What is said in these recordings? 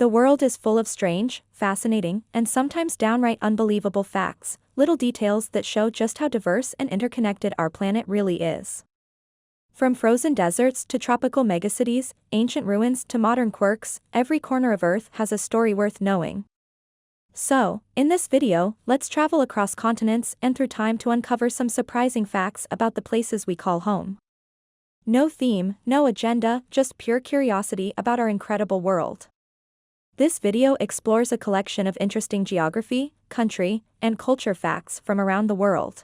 The world is full of strange, fascinating, and sometimes downright unbelievable facts, little details that show just how diverse and interconnected our planet really is. From frozen deserts to tropical megacities, ancient ruins to modern quirks, every corner of Earth has a story worth knowing. So, in this video, let's travel across continents and through time to uncover some surprising facts about the places we call home. No theme, no agenda, just pure curiosity about our incredible world. This video explores a collection of interesting geography, country, and culture facts from around the world.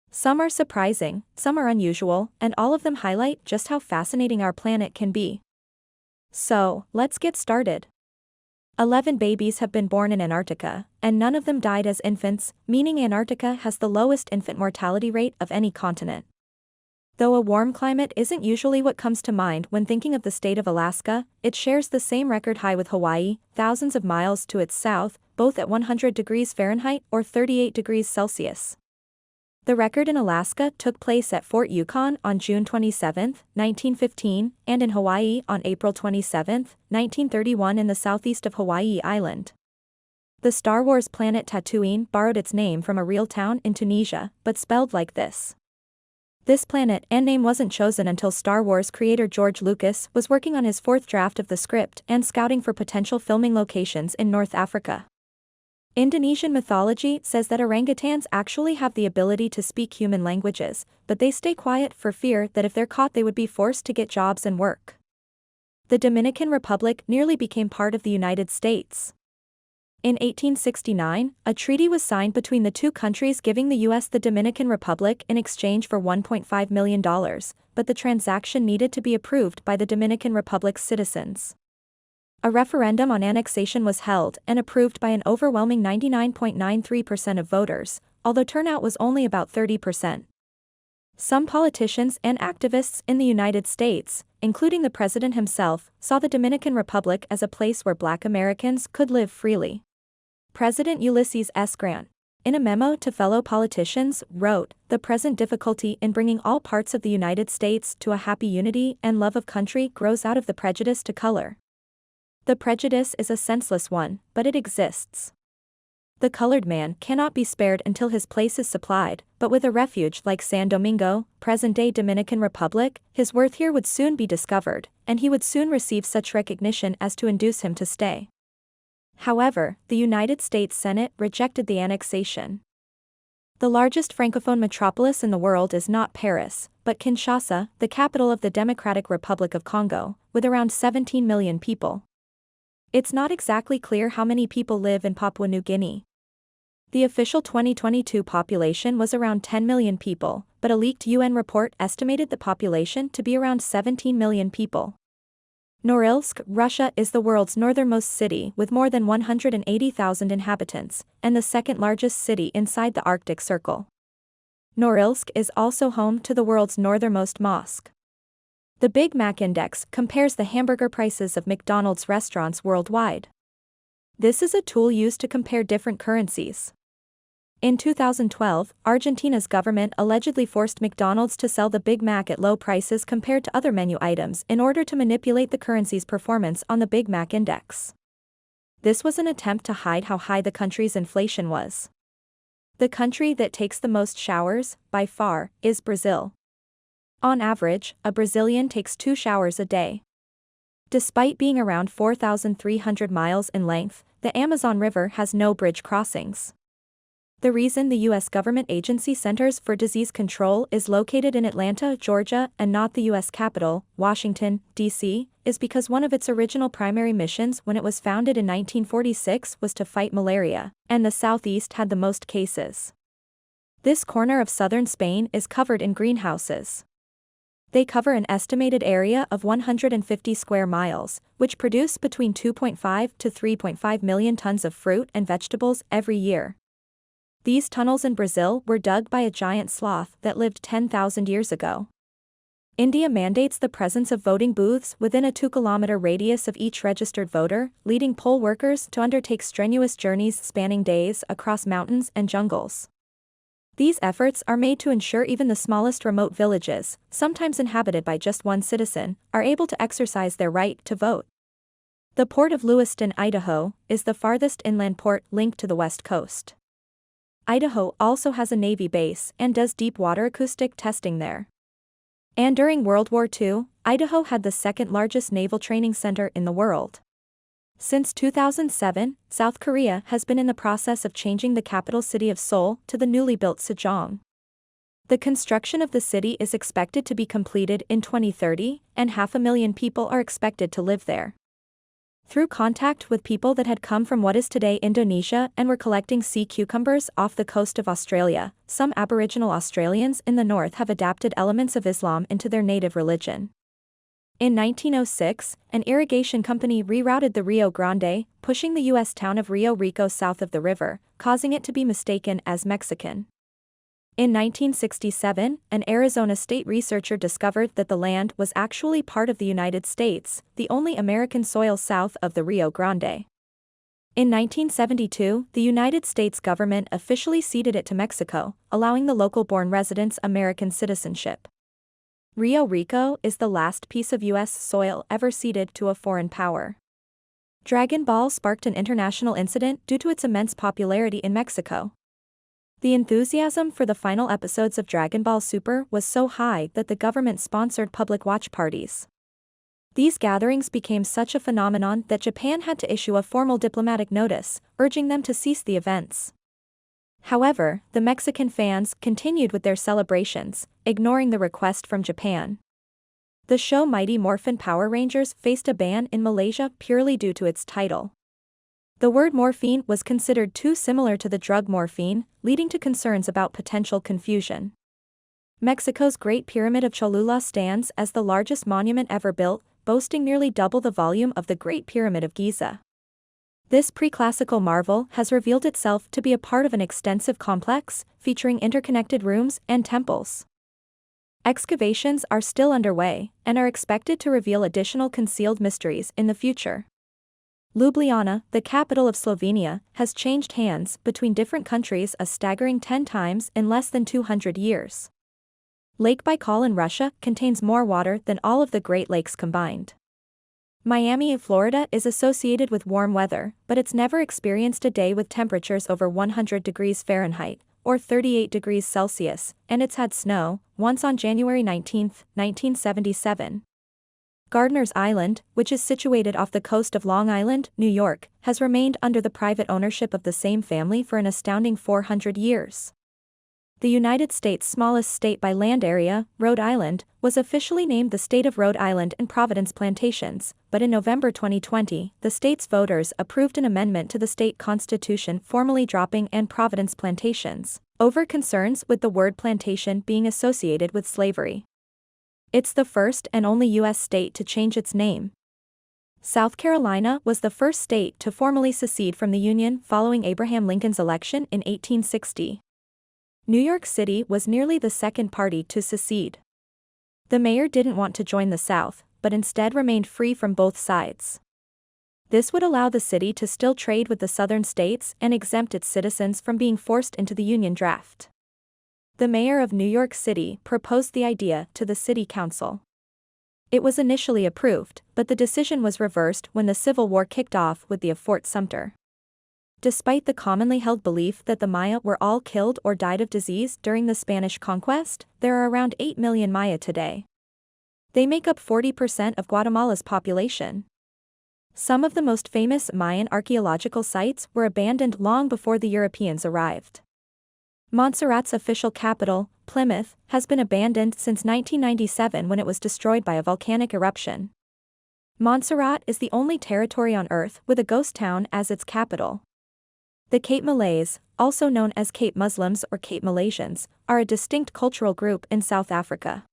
Some are surprising, some are unusual, and all of them highlight just how fascinating our planet can be. So, let's get started. 11 babies have been born in Antarctica, and none of them died as infants, meaning Antarctica has the lowest infant mortality rate of any continent. Though a warm climate isn't usually what comes to mind when thinking of the state of Alaska, it shares the same record high with Hawaii, thousands of miles to its south, both at 100 degrees Fahrenheit or 38 degrees Celsius. The record in Alaska took place at Fort Yukon on June 27, 1915, and in Hawaii on April 27, 1931 in the southeast of Hawaii Island. The Star Wars planet Tatooine borrowed its name from a real town in Tunisia, but spelled like this. This planet and name wasn't chosen until Star Wars creator George Lucas was working on his fourth draft of the script and scouting for potential filming locations in North Africa. Indonesian mythology says that orangutans actually have the ability to speak human languages, but they stay quiet for fear that if they're caught they would be forced to get jobs and work. The Dominican Republic nearly became part of the United States. In 1869, a treaty was signed between the two countries giving the U.S. the Dominican Republic in exchange for $1.5 million, but the transaction needed to be approved by the Dominican Republic's citizens. A referendum on annexation was held and approved by an overwhelming 99.93% of voters, although turnout was only about 30%. Some politicians and activists in the United States, including the president himself, saw the Dominican Republic as a place where Black Americans could live freely. President Ulysses S. Grant, in a memo to fellow politicians, wrote, "The present difficulty in bringing all parts of the United States to a happy unity and love of country grows out of the prejudice to color. The prejudice is a senseless one, but it exists. The colored man cannot be spared until his place is supplied, but with a refuge like San Domingo, present-day Dominican Republic, his worth here would soon be discovered, and he would soon receive such recognition as to induce him to stay." However, the United States Senate rejected the annexation. The largest Francophone metropolis in the world is not Paris, but Kinshasa, the capital of the Democratic Republic of Congo, with around 17 million people. It's not exactly clear how many people live in Papua New Guinea. The official 2022 population was around 10 million people, but a leaked UN report estimated the population to be around 17 million people. Norilsk, Russia is the world's northernmost city with more than 180,000 inhabitants, and the second largest city inside the Arctic Circle. Norilsk is also home to the world's northernmost mosque. The Big Mac Index compares the hamburger prices of McDonald's restaurants worldwide. This is a tool used to compare different currencies. In 2012, Argentina's government allegedly forced McDonald's to sell the Big Mac at low prices compared to other menu items in order to manipulate the currency's performance on the Big Mac Index. This was an attempt to hide how high the country's inflation was. The country that takes the most showers, by far, is Brazil. On average, a Brazilian takes 2 showers a day. Despite being around 4,300 miles in length, the Amazon River has no bridge crossings. The reason the U.S. government agency Centers for Disease Control is located in Atlanta, Georgia, and not the U.S. capital, Washington, D.C., is because one of its original primary missions when it was founded in 1946 was to fight malaria, and the southeast had the most cases. This corner of southern Spain is covered in greenhouses. They cover an estimated area of 150 square miles, which produce between 2.5 to 3.5 million tons of fruit and vegetables every year. These tunnels in Brazil were dug by a giant sloth that lived 10,000 years ago. India mandates the presence of voting booths within a 2-kilometer radius of each registered voter, leading poll workers to undertake strenuous journeys spanning days across mountains and jungles. These efforts are made to ensure even the smallest remote villages, sometimes inhabited by just one citizen, are able to exercise their right to vote. The port of Lewiston, Idaho, is the farthest inland port linked to the west coast. Idaho also has a Navy base and does deep water acoustic testing there. And during World War II, Idaho had the second largest naval training center in the world. Since 2007, South Korea has been in the process of changing the capital city of Seoul to the newly built Sejong. The construction of the city is expected to be completed in 2030, and 500,000 people are expected to live there. Through contact with people that had come from what is today Indonesia and were collecting sea cucumbers off the coast of Australia, some Aboriginal Australians in the north have adapted elements of Islam into their native religion. In 1906, an irrigation company rerouted the Rio Grande, pushing the U.S. town of Rio Rico south of the river, causing it to be mistaken as Mexican. In 1967, an Arizona state researcher discovered that the land was actually part of the United States, the only American soil south of the Rio Grande. In 1972, the United States government officially ceded it to Mexico, allowing the local-born residents American citizenship. Rio Rico is the last piece of U.S. soil ever ceded to a foreign power. Dragon Ball sparked an international incident due to its immense popularity in Mexico. The enthusiasm for the final episodes of Dragon Ball Super was so high that the government sponsored public watch parties. These gatherings became such a phenomenon that Japan had to issue a formal diplomatic notice, urging them to cease the events. However, the Mexican fans continued with their celebrations, ignoring the request from Japan. The show Mighty Morphin Power Rangers faced a ban in Malaysia purely due to its title. The word morphine was considered too similar to the drug morphine, leading to concerns about potential confusion. Mexico's Great Pyramid of Cholula stands as the largest monument ever built, boasting nearly double the volume of the Great Pyramid of Giza. This pre-classical marvel has revealed itself to be a part of an extensive complex, featuring interconnected rooms and temples. Excavations are still underway, and are expected to reveal additional concealed mysteries in the future. Ljubljana, the capital of Slovenia, has changed hands between different countries a staggering 10 times in less than 200 years. Lake Baikal in Russia contains more water than all of the Great Lakes combined. Miami, Florida is associated with warm weather, but it's never experienced a day with temperatures over 100 degrees Fahrenheit, or 38 degrees Celsius, and it's had snow, once on January 19, 1977. Gardiner's Island, which is situated off the coast of Long Island, New York, has remained under the private ownership of the same family for an astounding 400 years. The United States' smallest state by land area, Rhode Island, was officially named the State of Rhode Island and Providence Plantations, but in November 2020, the state's voters approved an amendment to the state constitution formally dropping and Providence Plantations, over concerns with the word plantation being associated with slavery. It's the first and only U.S. state to change its name. South Carolina was the first state to formally secede from the Union following Abraham Lincoln's election in 1860. New York City was nearly the second party to secede. The mayor didn't want to join the South, but instead remained free from both sides. This would allow the city to still trade with the southern states and exempt its citizens from being forced into the Union draft. The mayor of New York City proposed the idea to the city council. It was initially approved, but the decision was reversed when the Civil War kicked off with the of Fort Sumter. Despite the commonly held belief that the Maya were all killed or died of disease during the Spanish conquest, there are around 8 million Maya today. They make up 40% of Guatemala's population. Some of the most famous Mayan archaeological sites were abandoned long before the Europeans arrived. Montserrat's official capital, Plymouth, has been abandoned since 1997 when it was destroyed by a volcanic eruption. Montserrat is the only territory on Earth with a ghost town as its capital. The Cape Malays, also known as Cape Muslims or Cape Malaysians, are a distinct cultural group in South Africa.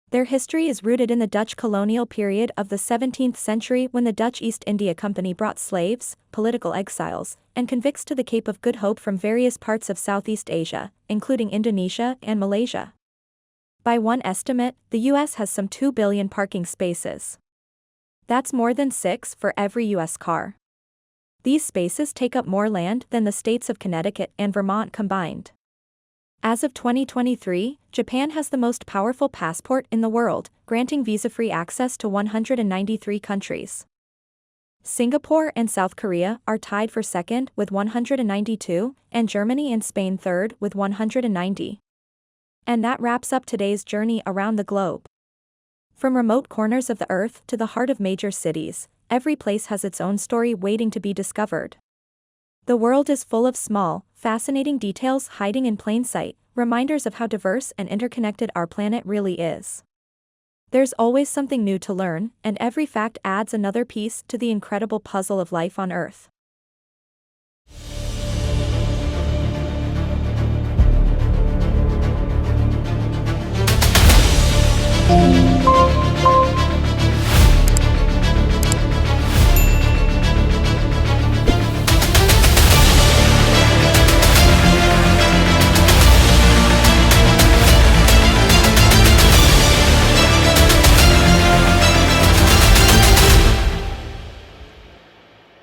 Their history is rooted in the Dutch colonial period of the 17th century when the Dutch East India Company brought slaves, political exiles, and convicts to the Cape of Good Hope from various parts of Southeast Asia, including Indonesia and Malaysia. By one estimate, the U.S. has some 2 billion parking spaces. That's more than 6 for every U.S. car. These spaces take up more land than the states of Connecticut and Vermont combined. As of 2023, Japan has the most powerful passport in the world, granting visa-free access to 193 countries. Singapore and South Korea are tied for second with 192, and Germany and Spain third with 190. And that wraps up today's journey around the globe. From remote corners of the Earth to the heart of major cities, every place has its own story waiting to be discovered. The world is full of small, fascinating details hiding in plain sight, reminders of how diverse and interconnected our planet really is. There's always something new to learn, and every fact adds another piece to the incredible puzzle of life on Earth.